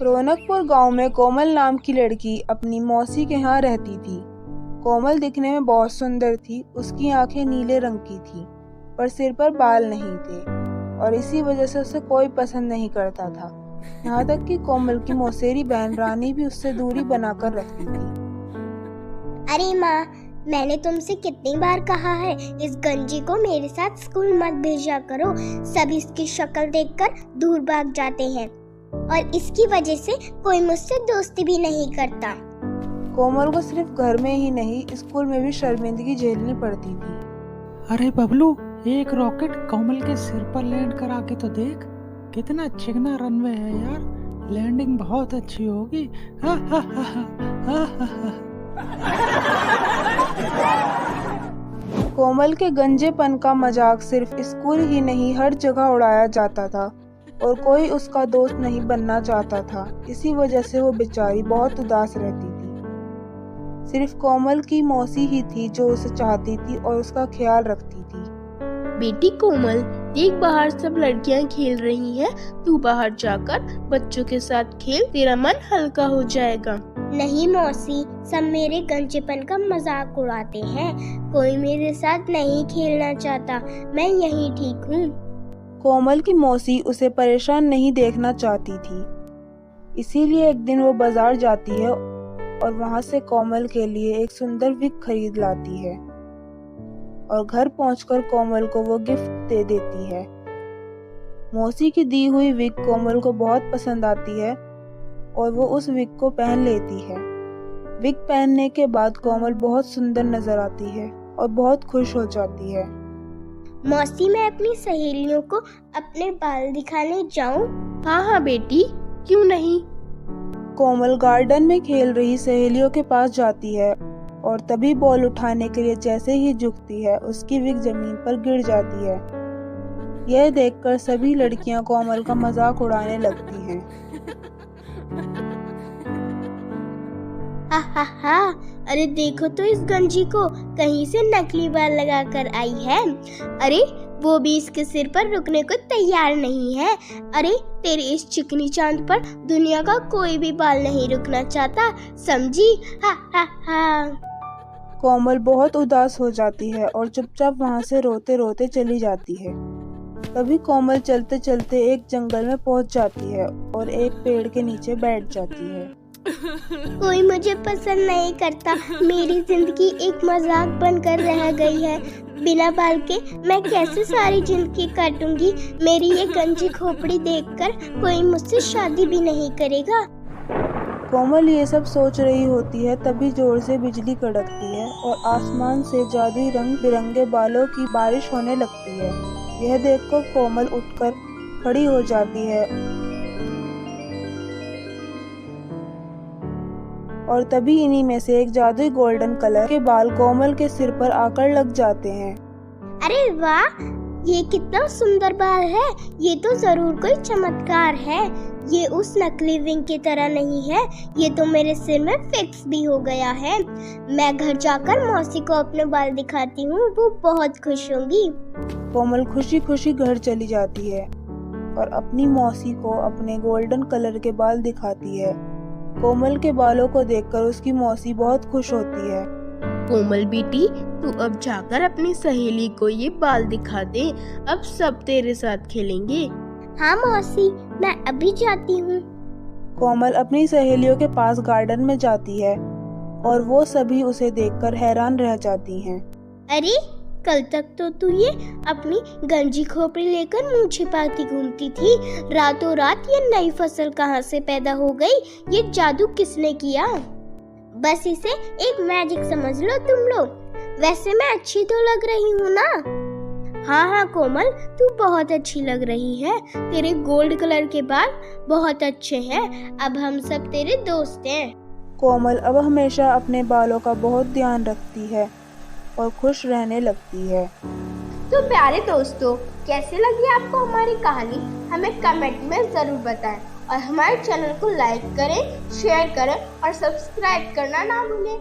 रौनकपुर गांव में कोमल नाम की लड़की अपनी मौसी के यहाँ रहती थी। कोमल दिखने में बहुत सुंदर थी। उसकी आंखें नीले रंग की थी, पर सिर पर बाल नहीं थे और इसी वजह से उसे कोई पसंद नहीं करता था। यहाँ तक कि कोमल की मौसेरी बहन रानी भी उससे दूरी बनाकर रखती थी। अरे माँ, मैंने तुमसे कितनी बार कहा है इस गंजी को मेरे साथ स्कूल मत भेजा करो। सब इसकी शक्ल देखकर दूर भाग जाते हैं और इसकी वजह से कोई मुझसे दोस्ती भी नहीं करता। कोमल को सिर्फ घर में ही नहीं, स्कूल में भी शर्मिंदगी झेलनी पड़ती थी। अरे बबलू, एक रॉकेट कोमल के सिर पर लैंड करा के तो देख, कितना चिकना रनवे है यार। लैंडिंग बहुत अच्छी होगी। हा हा हा हा हा हा। कोमल के गंजेपन का मजाक सिर्फ स्कूल ही नहीं, हर जगह उड़ाया जाता था और कोई उसका दोस्त नहीं बनना चाहता था। इसी वजह से वो बेचारी बहुत उदास रहती थी। सिर्फ कोमल की मौसी ही थी जो उसे चाहती थी और उसका ख्याल रखती थी। बेटी कोमल, देख बाहर सब लड़कियां खेल रही हैं, तू बाहर जाकर बच्चों के साथ खेल, तेरा मन हल्का हो जाएगा। नहीं मौसी, सब मेरे गंजेपन का मजाक उड़ाते हैं। कोई मेरे साथ नहीं खेलना चाहता, मैं यहीं ठीक हूँ। कोमल की मौसी उसे परेशान नहीं देखना चाहती थी, इसीलिए एक दिन वो बाजार जाती है और वहाँ से कोमल के लिए एक सुंदर विग खरीद लाती है और घर पहुंचकर कोमल को वो गिफ्ट दे देती है। मौसी की दी हुई विग कोमल को बहुत पसंद आती है और वो उस विग को पहन लेती है। विग पहनने के बाद कोमल बहुत सुंदर नजर आती है और बहुत खुश हो जाती है। मौसी, मैं अपनी सहेलियों को अपने बाल दिखाने जाऊं? हाँ हाँ बेटी, क्यों नहीं। कोमल गार्डन में खेल रही सहेलियों के पास जाती है और तभी बॉल उठाने के लिए जैसे ही झुकती है, उसकी विग जमीन पर गिर जाती है। यह देखकर सभी लड़कियां कोमल का मजाक उड़ाने लगती हैं। हा हा हा, अरे देखो तो इस गंजी को, कहीं से नकली बाल लगा कर आई है। अरे वो भी इसके सिर पर रुकने को तैयार नहीं है। अरे तेरे इस चिकनी चांद पर दुनिया का कोई भी बाल नहीं रुकना चाहता, समझी? हा हा हा। कोमल बहुत उदास हो जाती है और चुपचाप वहाँ से रोते रोते चली जाती है। तभी कोमल चलते चलते एक जंगल में पहुँच जाती है और एक पेड़ के नीचे बैठ जाती है। कोई मुझे पसंद नहीं करता, मेरी जिंदगी एक मजाक बनकर रह गई है। बिना बाल के मैं कैसे सारी जिंदगी काटूंगी। मेरी ये गंजी खोपड़ी देखकर कोई मुझसे शादी भी नहीं करेगा। कोमल ये सब सोच रही होती है, तभी जोर से बिजली कड़कती है और आसमान से जादुई रंग बिरंगे बालों की बारिश होने लगती है। यह देखकर कोमल उठकर खड़ी हो जाती है और तभी इन्हीं में से एक जादुई गोल्डन कलर के बाल कोमल के सिर पर आकर लग जाते हैं। अरे वाह, ये कितना सुंदर बाल है। ये तो जरूर कोई चमत्कार है। ये उस नकली विंग की तरह नहीं है, ये तो मेरे सिर में फिक्स भी हो गया है। मैं घर जाकर मौसी को अपने बाल दिखाती हूँ, वो बहुत खुश होंगी। कोमल खुशी खुशी घर चली जाती है और अपनी मौसी को अपने गोल्डन कलर के बाल दिखाती है। कोमल के बालों को देखकर उसकी मौसी बहुत खुश होती है। कोमल बेटी, तू अब जाकर अपनी सहेली को ये बाल दिखा दे, अब सब तेरे साथ खेलेंगे। हाँ मौसी, मैं अभी जाती हूँ। कोमल अपनी सहेलियों के पास गार्डन में जाती है और वो सभी उसे देखकर हैरान रह जाती हैं। अरे कल तक तो तू ये अपनी गंजी खोपड़ी लेकर मुंह छिपाती घूमती थी, रातों रात ये नई फसल कहाँ से पैदा हो गई? ये जादू किसने किया? बस इसे एक मैजिक समझ लो तुम लोग। वैसे मैं अच्छी तो लग रही हूँ ना? हाँ हाँ कोमल, तू बहुत अच्छी लग रही है। तेरे गोल्ड कलर के बाल बहुत अच्छे हैं। अब हम सब तेरे दोस्त हैं। कोमल अब हमेशा अपने बालों का बहुत ध्यान रखती है और खुश रहने लगती है। तो प्यारे दोस्तों, कैसे लगी आपको हमारी कहानी? हमें कमेंट में जरूर बताएं और हमारे चैनल को लाइक करें, शेयर करें और सब्सक्राइब करना ना भूलें।